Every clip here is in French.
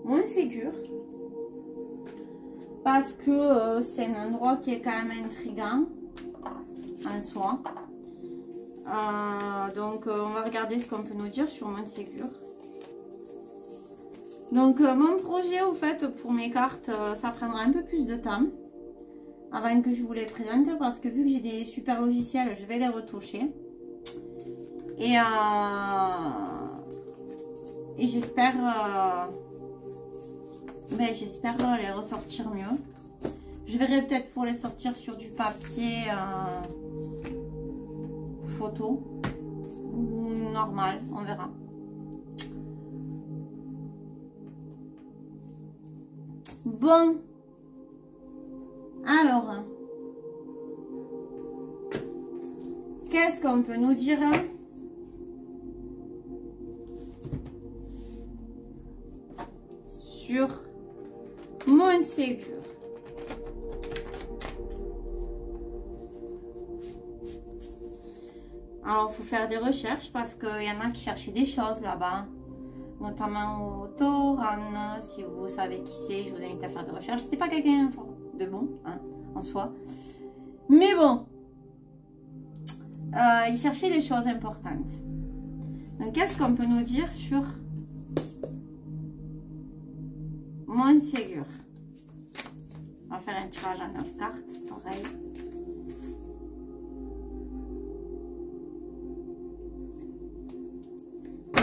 moins sécure. Parce que c'est un endroit qui est quand même intriguant en soi. Donc on va regarder ce qu'on peut nous dire sur Montségur. Donc mon projet au fait pour mes cartes, ça prendra un peu plus de temps avant que je vous les présente, parce que vu que j'ai des super logiciels, je vais les retoucher. Et j'espère les ressortir mieux. Je verrai peut-être pour les sortir sur du papier photo ou normal, on verra. Bon, alors, qu'est-ce qu'on peut nous dire sur Montségur? Alors, il faut faire des recherches parce qu'il y en a qui cherchaient des choses là-bas, notamment au Toran. Si vous savez qui c'est, je vous invite à faire des recherches. C'était pas quelqu'un de bon, hein, en soi. Mais bon, il cherchait des choses importantes. Donc, qu'est-ce qu'on peut nous dire sur Montségur? On va faire un tirage à 9 cartes, pareil.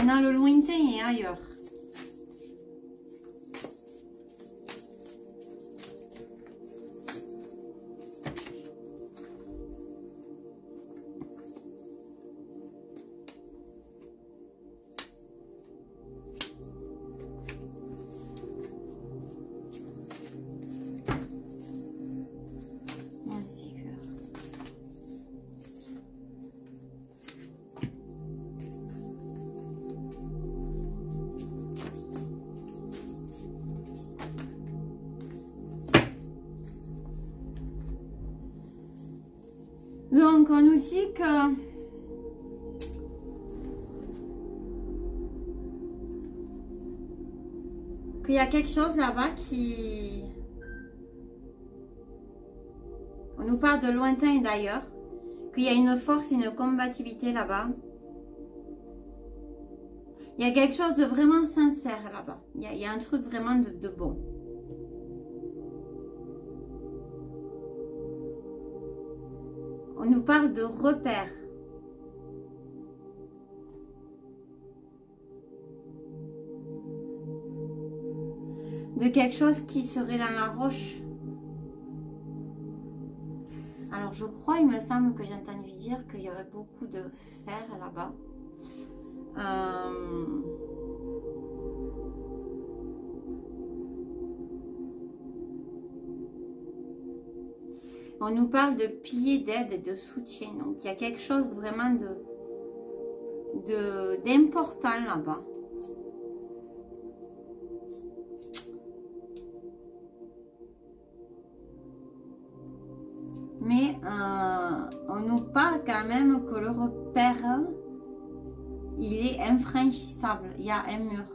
On a le lointain et ailleurs. Donc, on nous dit qu'il y a quelque chose là-bas qui... On nous parle de lointain et d'ailleurs, qu'il y a une force et une combativité là-bas. Il y a quelque chose de vraiment sincère là-bas. Il y a un truc vraiment de bon. On nous parle de repères. De quelque chose qui serait dans la roche. Alors je crois, il me semble que j'ai entendu dire qu'il y aurait beaucoup de fer là-bas. On nous parle de piliers d'aide et de soutien. Donc, il y a quelque chose vraiment d'important là-bas. Mais on nous parle quand même que le repère, il est infranchissable. Il y a un mur.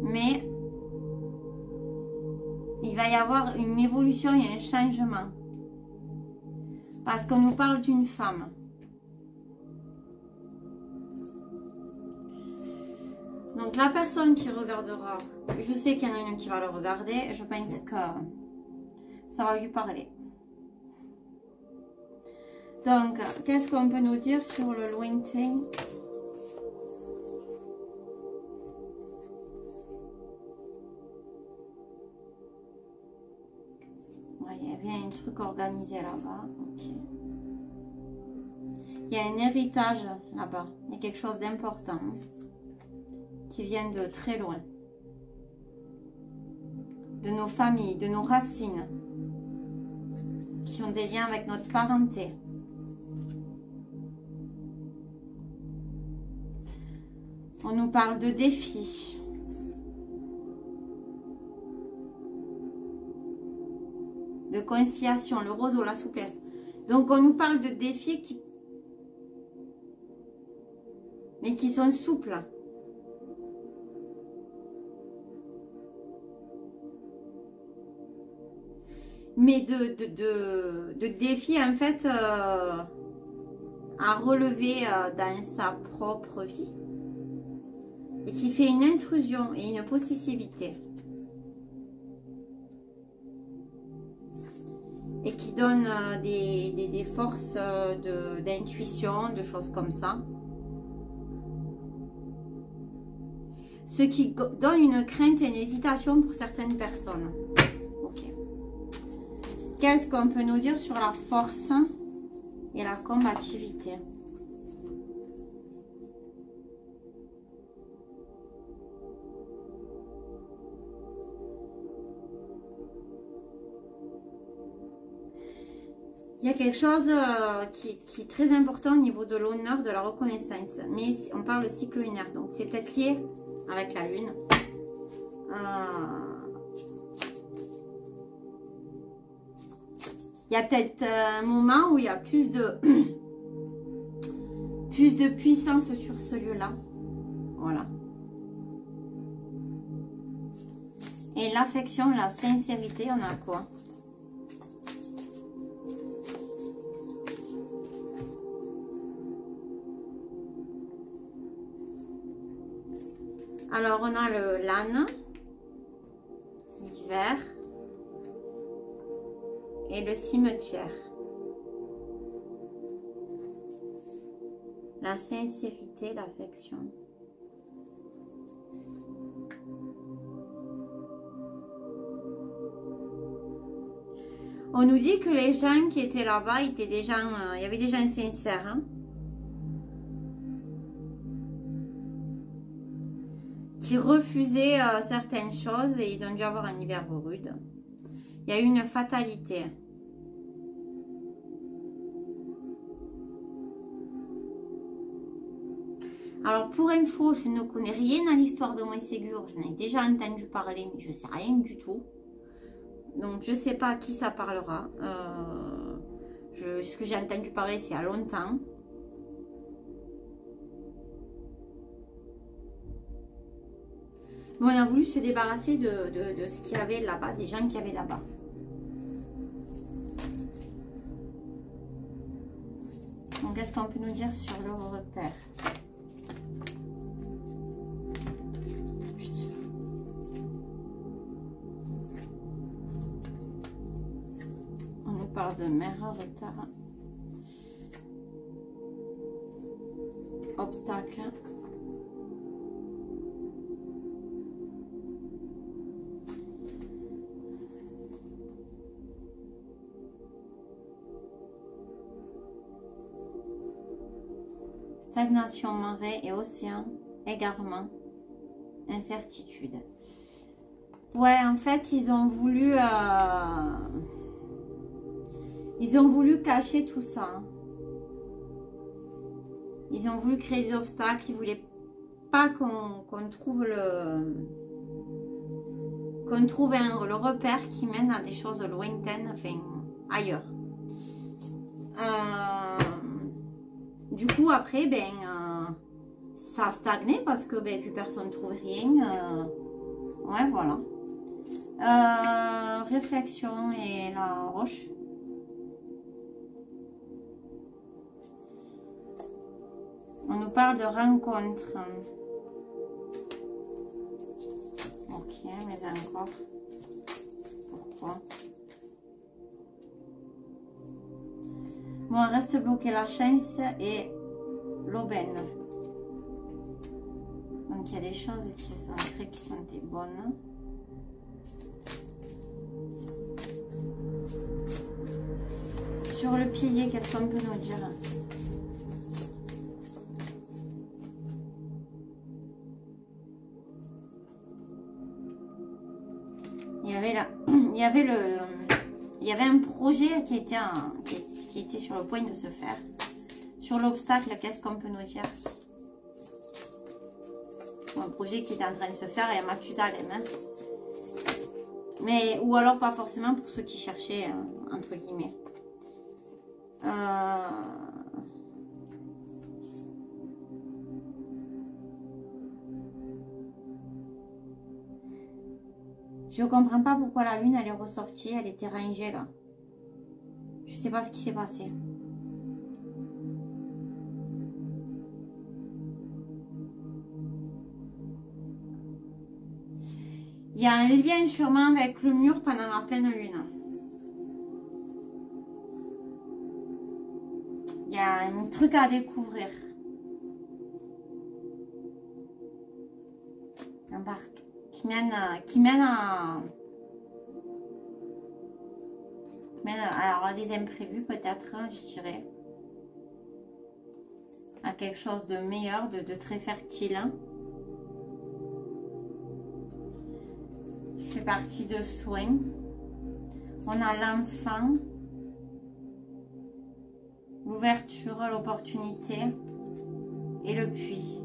Mais... il va y avoir une évolution et un changement. Parce qu'on nous parle d'une femme. Donc la personne qui regardera, je sais qu'il y en a une qui va le regarder. Je pense que ça va lui parler. Donc, qu'est-ce qu'on peut nous dire sur le lointain ? Il y avait un truc organisé là-bas. Ok. Il y a un héritage là-bas. Il y a quelque chose d'important qui vient de très loin. De nos familles, de nos racines. Qui ont des liens avec notre parenté. On nous parle de défis. De conciliation, le roseau, la souplesse. Donc, on nous parle de défis mais qui sont souples. Mais de défis, en fait, à relever dans sa propre vie. Et qui fait une intrusion et une possessivité. Et qui donne des forces d'intuition, de choses comme ça. Ce qui donne une crainte et une hésitation pour certaines personnes. Ok. Qu'est-ce qu'on peut nous dire sur la force et la combativité? Il y a quelque chose qui est très important au niveau de l'honneur, de la reconnaissance. Mais on parle de cycle lunaire, donc c'est peut-être lié avec la lune. Il y a peut-être un moment où il y a plus de puissance sur ce lieu-là. Voilà. Et l'affection, la sincérité, on a quoi? Alors, on a l'âne, l'hiver et le cimetière. La sincérité, l'affection. On nous dit que les gens qui étaient là-bas étaient des gens, il y avait des gens sincères, hein, qui refusaient certaines choses et ils ont dû avoir un hiver rude. Il y a eu une fatalité. Alors pour info, je ne connais rien à l'histoire de Moïse Ségur. J'en ai déjà entendu parler, mais je ne sais rien du tout. Donc je ne sais pas à qui ça parlera. Ce que j'ai entendu parler, c'est il y a longtemps. Mais on a voulu se débarrasser de ce qu'il y avait là-bas, des gens qu'il y avait là-bas. Donc qu'est-ce qu'on peut nous dire sur le repère? On nous parle de mer en retard. Obstacle. Stagnation, marée et océan, égarement, incertitude. Ouais, en fait, ils ont voulu cacher tout ça. Ils ont voulu créer des obstacles. Ils voulaient pas qu'on trouve le repère qui mène à des choses lointaines, enfin ailleurs. Du coup, après, ça a stagné parce que plus personne ne trouve rien. Ouais, voilà. Réflexion et la roche. On nous parle de rencontre. Ok, mais encore. Pourquoi? Bon, reste bloqué la chance et l'aubaine. Donc, il y a des choses qui sont très qui sont bonnes. Sur le pilier, qu'est-ce qu'on peut nous dire? Il y avait un projet qui était sur le point de se faire. Sur l'obstacle, qu'est-ce qu'on peut nous dire? Un projet qui est en train de se faire et un Mathusalem. Hein. Mais, ou alors pas forcément pour ceux qui cherchaient, entre guillemets. Je comprends pas pourquoi la lune, elle est ressortie. Elle était rangée, là. Je sais pas ce qui s'est passé. Il y a un lien sûrement avec le mur pendant la pleine lune. Il y a un truc à découvrir. Un parc qui mène à alors, des imprévus peut-être, hein, je dirais. À quelque chose de meilleur, de très fertile. Hein. Qui fait partie de soins. On a l'enfant. L'ouverture, l'opportunité et le puits.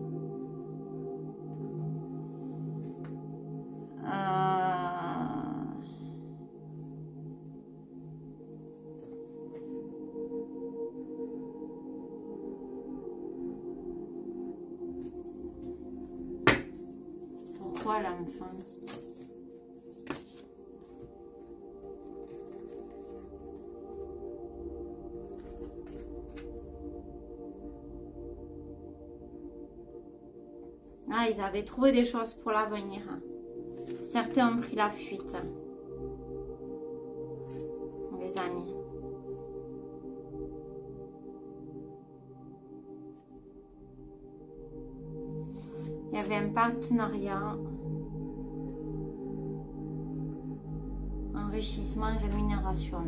Pourquoi l'enfant? Ah, ils avaient trouvé des choses pour l'avenir. Certains ont pris la fuite. Les amis. Il y avait un partenariat. Enrichissement et rémunération.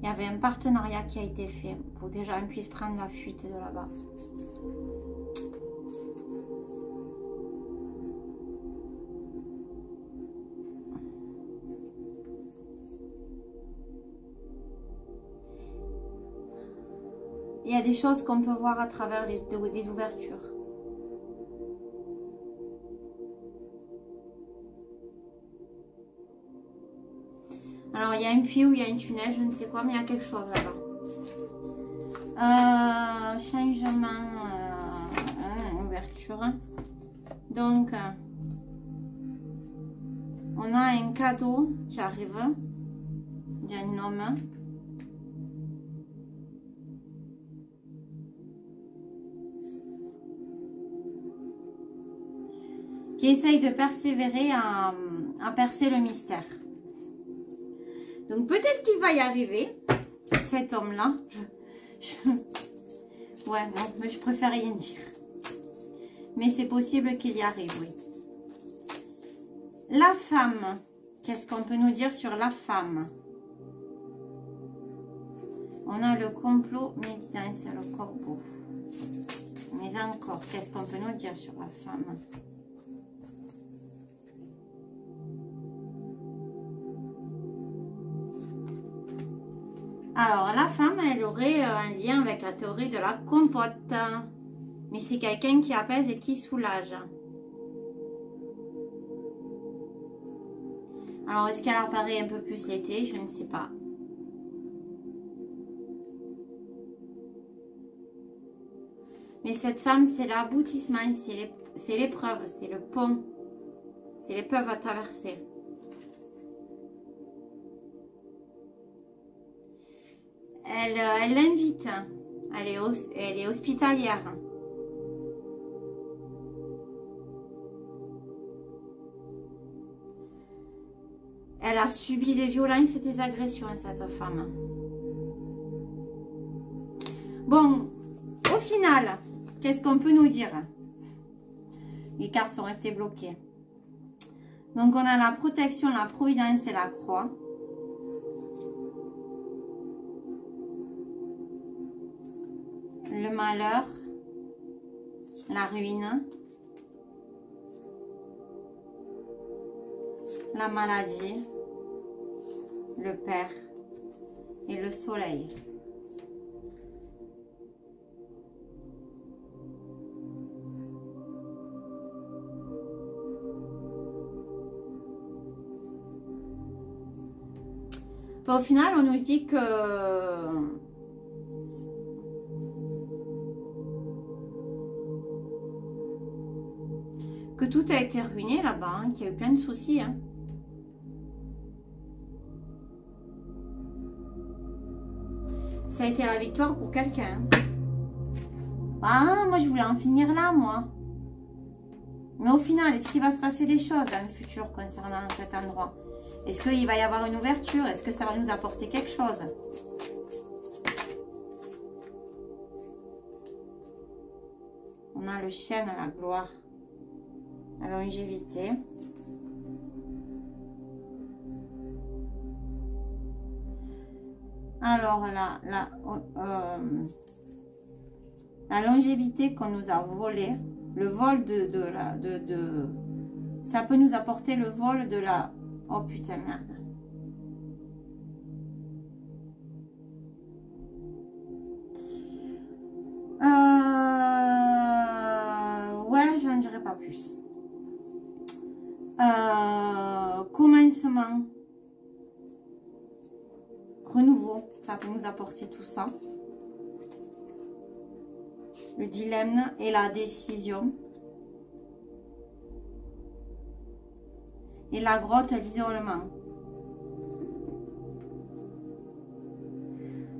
Il y avait un partenariat qui a été fait pour déjà on puisse prendre la fuite de là-bas. Il y a des choses qu'on peut voir à travers des ouvertures. Alors, il y a un puits ou il y a un tunnel, je ne sais quoi, mais il y a quelque chose là-bas. Changement, ouverture. Donc, on a un cadeau qui arrive. Il y a un homme. Qui essaye de persévérer à percer le mystère. Donc peut-être qu'il va y arriver, cet homme-là. Ouais, non, mais je préfère rien dire. Mais c'est possible qu'il y arrive, oui. La femme, qu'est-ce qu'on peut nous dire sur la femme? On a le complot médecin, c'est le corbeau. Mais encore, qu'est-ce qu'on peut nous dire sur la femme? Alors, la femme, elle aurait un lien avec la théorie de la compote. Mais c'est quelqu'un qui apaise et qui soulage. Alors, est-ce qu'elle apparaît un peu plus l'été? Je ne sais pas. Mais cette femme, c'est l'aboutissement, c'est l'épreuve, c'est le pont. C'est l'épreuve à traverser. Elle l'invite. Elle est hospitalière. Elle a subi des violences et des agressions, cette femme. Bon, au final, qu'est-ce qu'on peut nous dire? Les cartes sont restées bloquées. Donc, on a la protection, la providence et la croix. Le malheur, la ruine, la maladie, le père et le soleil. Bon, au final, on nous dit que tout a été ruiné là-bas, hein, qu'il y a eu plein de soucis. Hein. ça a été la victoire pour quelqu'un. Ah, moi, je voulais en finir là, moi. Mais au final, est-ce qu'il va se passer des choses dans le futur concernant cet endroit? Est-ce qu'il va y avoir une ouverture? Est-ce que ça va nous apporter quelque chose? On a le chêne à la gloire, la longévité. Alors là, la longévité qu'on nous a volée, le vol ça peut nous apporter le vol de la... Oh putain, merde. Ouais, j'en dirai pas plus. Commencement. Renouveau, ça peut nous apporter tout ça. Le dilemme et la décision. Et la grotte, l'isolement.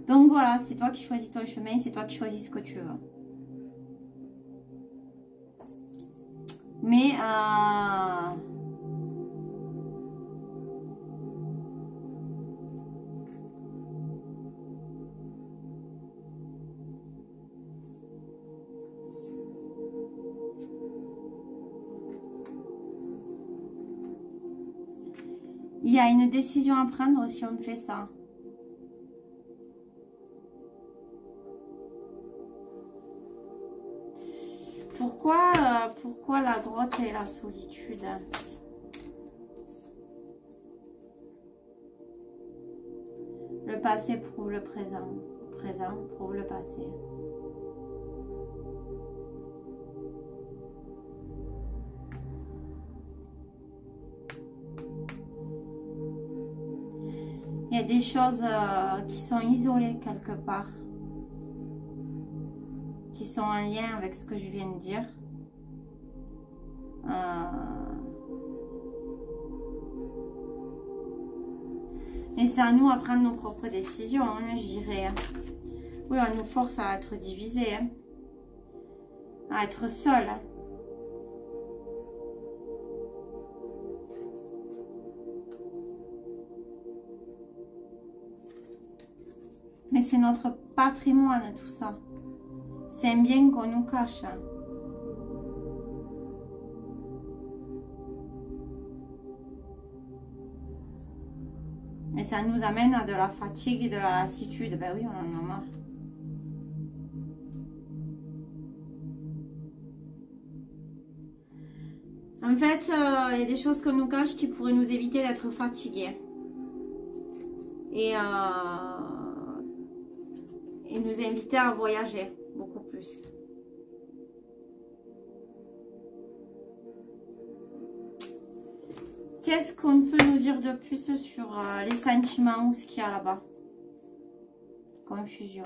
Donc voilà, c'est toi qui choisis ton chemin, c'est toi qui choisis ce que tu veux. Mais il y a une décision à prendre si on fait ça. Pourquoi la grotte et la solitude? Le passé prouve le présent. Le présent prouve le passé. Il y a des choses qui sont isolées quelque part, qui sont en lien avec ce que je viens de dire. Et c'est à nous à prendre nos propres décisions, hein, je dirais. Oui, on nous force à être divisés, hein, à être seuls. Hein. Mais c'est notre patrimoine, tout ça. C'est un bien qu'on nous cache. Et ça nous amène à de la fatigue et de la lassitude. Ben oui, on en a marre. En fait, il y a des choses qu'on nous cache qui pourraient nous éviter d'être fatigués. Et nous inviter à voyager beaucoup plus. Qu'est-ce qu'on peut nous dire de plus sur les sentiments ou ce qu'il y a là-bas? Confusion.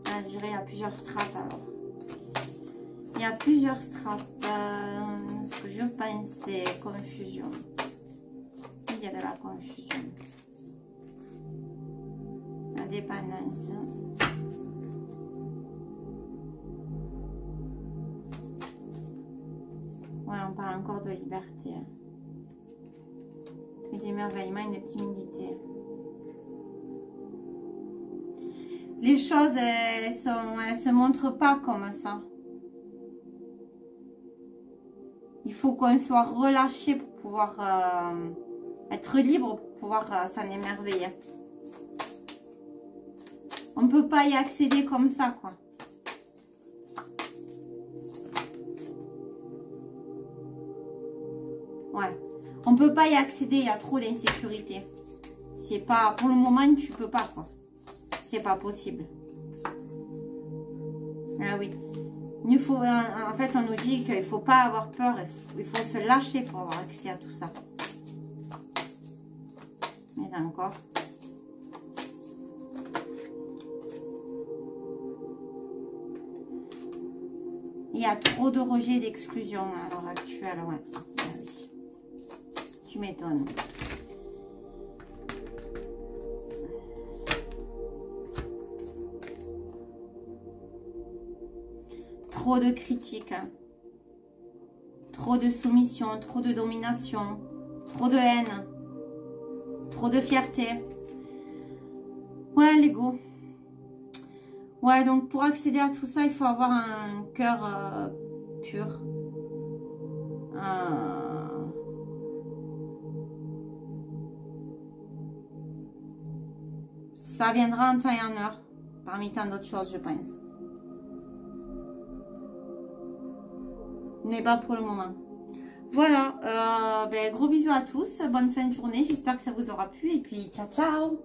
Ah, je dirais il y a plusieurs strates alors. Il y a plusieurs strates. Ce que je pense, c'est confusion. Il y a de la confusion. La dépendance. Ouais, on parle encore de liberté. Et d'émerveillement et de timidité. Les choses, elles se montrent pas comme ça. Il faut qu'on soit relâché pour pouvoir être libre, pour pouvoir s'en émerveiller. On ne peut pas y accéder comme ça, quoi. Ouais. On ne peut pas y accéder, il y a trop d'insécurité. C'est pas, pour le moment, tu peux pas, quoi. C'est pas possible. Ah oui. Il faut, en fait, on nous dit qu'il ne faut pas avoir peur, il faut se lâcher pour avoir accès à tout ça. Mais encore. Il y a trop de rejet et d'exclusion à l'heure actuelle, ouais. Ah oui. Tu m'étonnes. trop de critiques, hein. Trop de soumission, trop de domination, trop de haine, trop de fierté. Ouais, l'ego. Ouais, donc pour accéder à tout ça, il faut avoir un cœur pur. Ça viendra en temps et en heure, parmi tant d'autres choses, je pense. Mais pas pour le moment. Voilà, ben, gros bisous à tous, bonne fin de journée, j'espère que ça vous aura plu et puis ciao ciao.